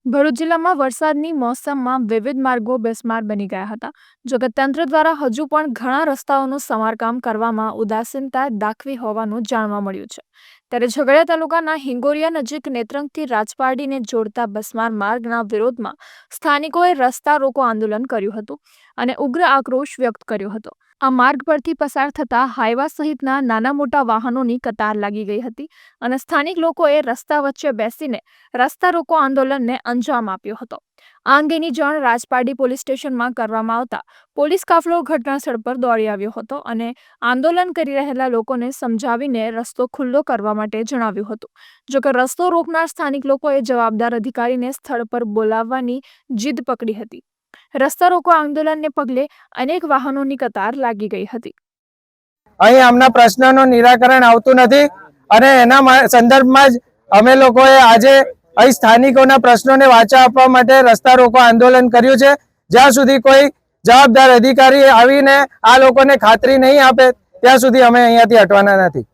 ભરૂચ જિલ્લામાં વરસાદની મોસમમાં વિવિધ માર્ગો બેસમાર બની ગયા હતા. જોકે તંત્ર દ્વારા હજુ પણ ઘણા રસ્તાઓનું સમારકામ કરવામાં ઉદાસીનતા દાખવી હોવાનું જાણવા મળ્યું છે. ત્યારે ઝઘડિયા તાલુકાના હિંગોરિયા નજીક નેત્રંગથી રાજપારડીને જોડતા બસમાર માર્ગના વિરોધમાં સ્થાનિકોએ રસ્તા રોકો આંદોલન કર્યું હતું અને ઉગ્ર આક્રોશ વ્યક્ત કર્યો હતો. આ માર્ગ પરથી પસાર થતા હાઈવા સહિતના નાના મોટા વાહનોની કતાર લાગી ગઈ હતી અને સ્થાનિક લોકોએ રસ્તા વચ્ચે બેસીને રસ્તા રોકો આંદોલનને અંજામ આપ્યો હતો. આ અંગેની જાણ રાજપારડી પોલીસ સ્ટેશનમાં કરવામાં આવતા પોલીસ કાફલો ઘટનાસ્થળ પર દોડી આવ્યો હતો અને આંદોલન કરી રહેલા લોકોને સમજાવીને રસ્તો ખુલ્લો કરવા માટે જણાવ્યું હતું. જોકે રસ્તો રોકનાર સ્થાનિક લોકોએ જવાબદાર અધિકારીને સ્થળ પર બોલાવવાની જીદ પકડી હતી. રસ્તા રોકો આંદોલનને પગલે અનેક વાહનોની કતાર લાગી ગઈ હતી. અહીં આમના પ્રશ્નનું નિરાકરણ આવતું નથી અને એના સંદર્ભમાં જ અમે લોકોએ આજે અહીં સ્થાનિકોના પ્રશ્નોને વાચા આપવા માટે રસ્તા રોકો આંદોલન કર્યું છે. જ્યાં સુધી કોઈ જવાબદાર અધિકારી આવીને આ લોકોને ખાતરી નહીં આપે ત્યાં સુધી અમે અહીંયાથી હટવાના નથી.